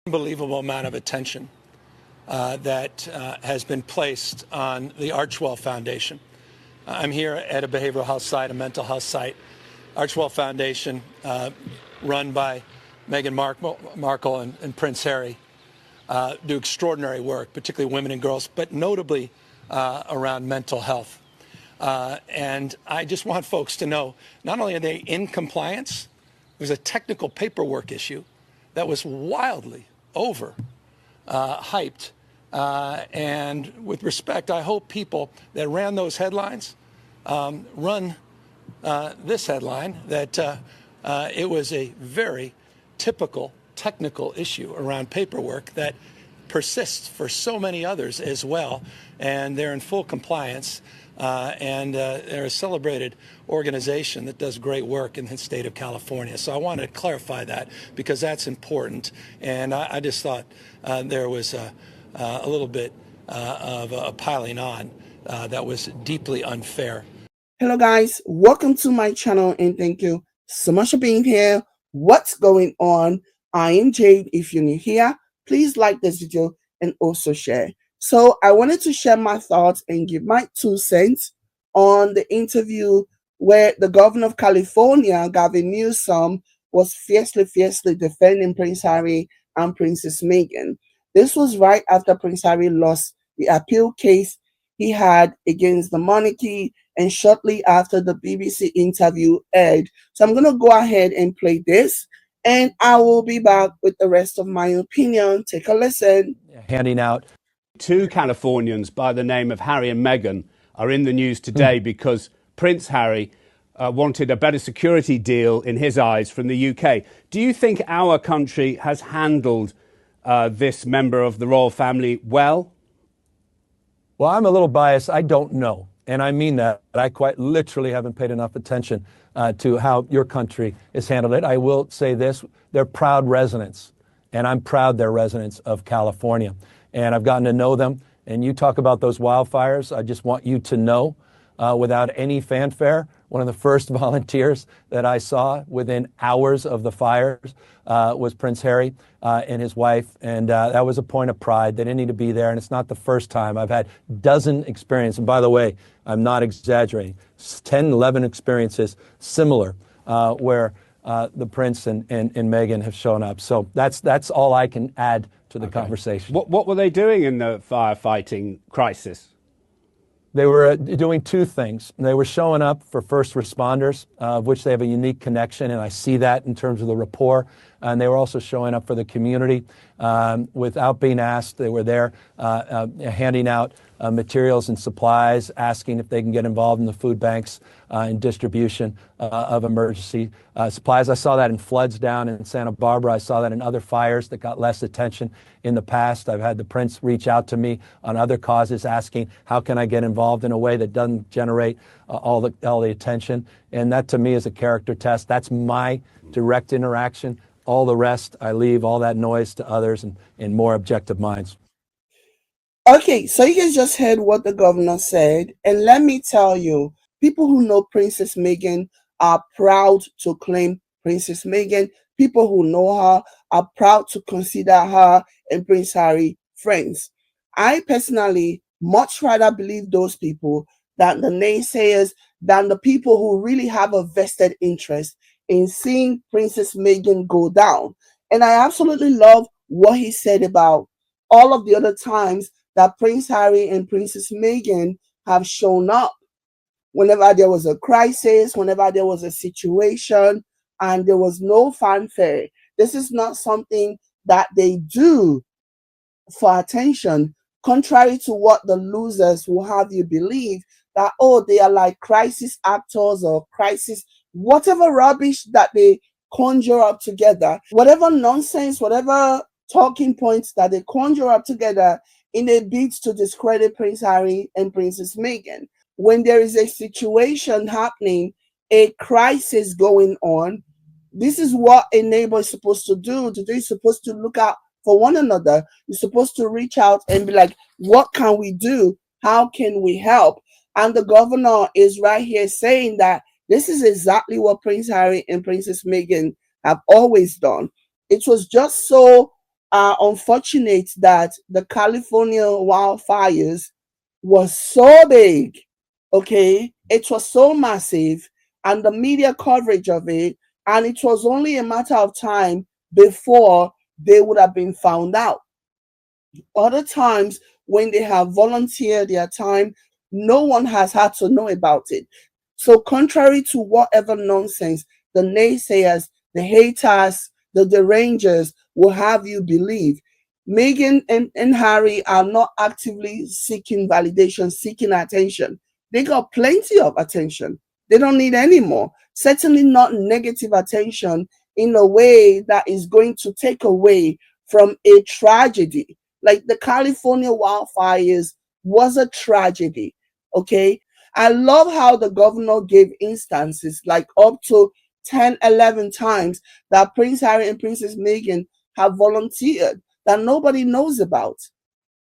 Unbelievable amount of attention that has been placed on the Archwell Foundation. I'm here at a behavioral health site, a mental health site. Archwell Foundation, run by Meghan Markle and Prince Harry, do extraordinary work, particularly women and girls, but notably around mental health. And I just want folks to know, not only are they in compliance, it was a technical paperwork issue that was wildly hyped. And with respect, I hope people that ran those headlines run this headline, that it was a very typical technical issue around paperwork that persists for so many others as well. And they're in full compliance. And they're a celebrated organization that does great work in the state of California. So I wanted to clarify that because that's important. And I just thought there was a little bit of a piling on that was deeply unfair. Hello guys, welcome to my channel and thank you so much for being here. What's going on? I am Jade. If you're new here, please like this video and also share. So I wanted to share my thoughts and give my 2 cents on the interview where the governor of California, Gavin Newsom, was fiercely defending Prince Harry and Princess Meghan. This was right after Prince Harry lost the appeal case he had against the monarchy and shortly after the BBC interview aired. So I'm going to go ahead and play this and I will be back with the rest of my opinion. Take a listen. Handing out 2 Californians by the name of Harry and Meghan are in the news today because Prince Harry wanted a better security deal in his eyes from the UK. Do you think our country has handled this member of the royal family well? Well, I'm a little biased. I don't know. And I mean that. I quite literally haven't paid enough attention to how your country has handled it. I will say this. They're proud residents, and I'm proud they're residents of California. And I've gotten to know them. And you talk about those wildfires. I just want you to know, without any fanfare, one of the first volunteers that I saw within hours of the fires was Prince Harry and his wife. And that was a point of pride. They didn't need to be there. And it's not the first time. I've had dozen experiences. And by the way, I'm not exaggerating. 10, 11 experiences similar where the Prince and Meghan have shown up. So that's all I can add to the conversation. What were they doing in the firefighting crisis? They were doing 2 things. They were showing up for first responders, of which they have a unique connection, and I see that in terms of the rapport. And they were also showing up for the community without being asked. They were there handing out materials and supplies, asking if they can get involved in the food banks and distribution of emergency supplies. I saw that in floods down in Santa Barbara. I saw that in other fires that got less attention in the past. I've had the Prince reach out to me on other causes asking, how can I get involved in a way that doesn't generate all the attention? And that to me is a character test. That's my direct interaction. All the rest, I leave all that noise to others and more objective minds. Okay, so you guys just heard what the governor said. And let me tell you, people who know Princess Meghan are proud to claim Princess Meghan. People who know her are proud to consider her and Prince Harry friends. I personally much rather believe those people than the naysayers, than the people who really have a vested interest in seeing Princess Meghan go down. And I absolutely love what he said about all of the other times that Prince Harry and Princess Meghan have shown up. Whenever there was a crisis, whenever there was a situation, and there was no fanfare. This is not something that they do for attention, contrary to what the losers will have you believe, that, oh, they are like crisis actors or crisis, whatever rubbish that they conjure up together, whatever nonsense, whatever talking points that they conjure up together in a bid to discredit Prince Harry and Princess Meghan. When there is a situation happening, a crisis going on, this is what a neighbor is supposed to do. You're supposed to look out for one another. You're supposed to reach out and be like, what can we do? How can we help? And the governor is right here saying that this is exactly what Prince Harry and Princess Meghan have always done. It was just so are unfortunate that the California wildfires was so big, okay? It was so massive, and the media coverage of it, and it was only a matter of time before they would have been found out. Other times, when they have volunteered their time, no one has had to know about it. So, contrary to whatever nonsense the naysayers, the haters, the derangers will have you believe, Meghan and Harry are not actively seeking validation, seeking attention. They got plenty of attention. They don't need any more. Certainly not negative attention in a way that is going to take away from a tragedy. Like the California wildfires was a tragedy. Okay. I love how the governor gave instances like up to 10, 11 times that Prince Harry and Princess Meghan have volunteered that nobody knows about.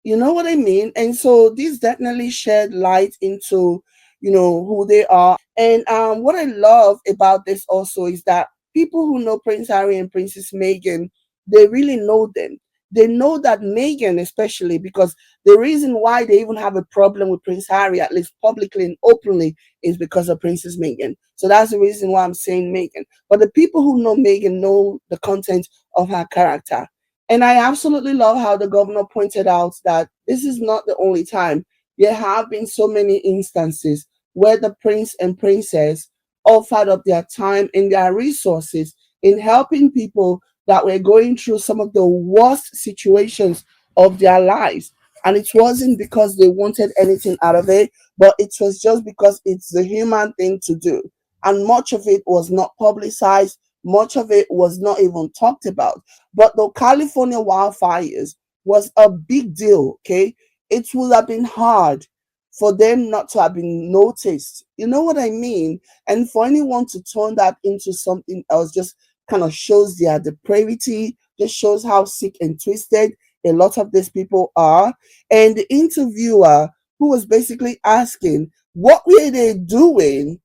You know what I mean? And so this definitely shed light into, who they are. And what I love about this also is that people who know Prince Harry and Princess Meghan, they really know them. They know that Meghan, especially because the reason why they even have a problem with Prince Harry, at least publicly and openly, is because of Princess Meghan. So that's the reason why I'm saying Meghan. But the people who know Meghan know the content of her character. And I absolutely love how the governor pointed out that this is not the only time. There have been so many instances where the prince and princess offered up their time and their resources in helping people that were going through some of the worst situations of their lives. And it wasn't because they wanted anything out of it, but it was just because it's the human thing to do. And much of it was not publicized, much of it was not even talked about. But the California wildfires was a big deal, okay? It would have been hard for them not to have been noticed. You know what I mean? And for anyone to turn that into something else just kind of shows their depravity, just shows how sick and twisted a lot of these people are. And the interviewer, who was basically asking, what were they doing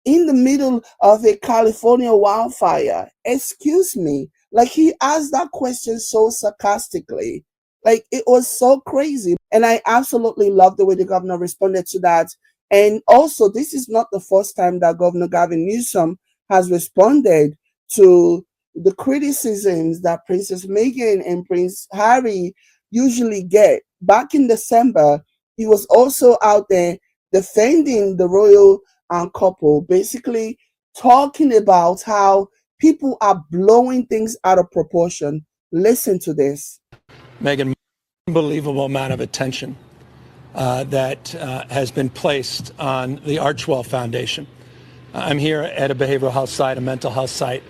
in the middle of a California wildfire? Excuse me. Like he asked that question so sarcastically. Like it was so crazy. And I absolutely love the way the governor responded to that. And also, this is not the first time that Governor Gavin Newsom has responded to the criticisms that Princess Meghan and Prince Harry usually get. Back in December, he was also out there defending the royal couple, basically talking about how people are blowing things out of proportion. Listen to this. Meghan, unbelievable amount of attention that has been placed on the Archwell Foundation. I'm here at a behavioral health site, a mental health site.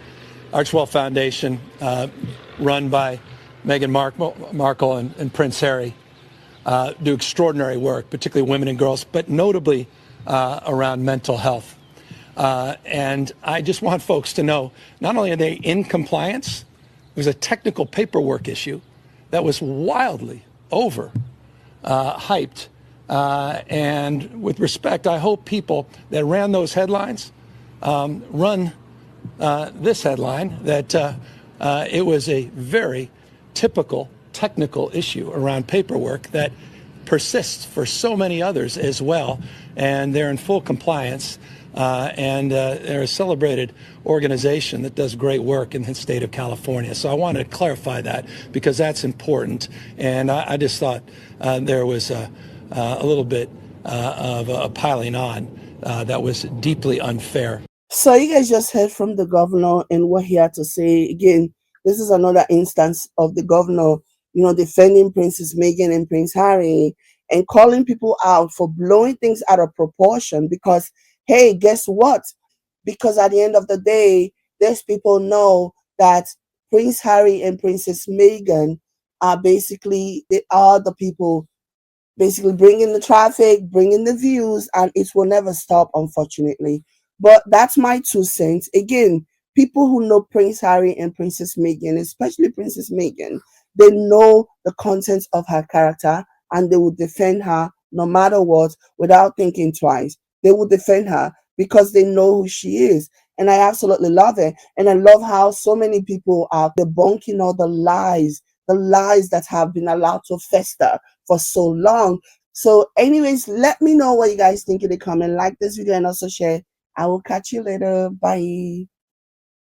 Archwell Foundation, run by Meghan Markle and Prince Harry, do extraordinary work, particularly women and girls, but notably around mental health. And I just want folks to know, not only are they in compliance, it was a technical paperwork issue that was wildly over hyped. And with respect, I hope people that ran those headlines run this headline, that it was a very typical technical issue around paperwork that persists for so many others as well. And they're in full compliance. And they're a celebrated organization that does great work in the state of California. So I wanted to clarify that because that's important. And I just thought there was a little bit of a piling on that was deeply unfair. So you guys just heard from the governor and what he had to say. Again, this is another instance of the governor, defending Princess Meghan and Prince Harry and calling people out for blowing things out of proportion because, hey, guess what? Because at the end of the day, these people know that Prince Harry and Princess Meghan they are the people basically bringing the traffic, bringing the views, and it will never stop, unfortunately. But that's my 2 cents. Again, people who know Prince Harry and Princess Meghan, especially Princess Meghan, they know the contents of her character and they will defend her no matter what without thinking twice. They will defend her because they know who she is. And I absolutely love it. And I love how so many people are debunking all the lies the lies that have been allowed to fester for so long. So anyways, let me know what you guys think in the comment. Like this video and also share. I will catch you later. Bye.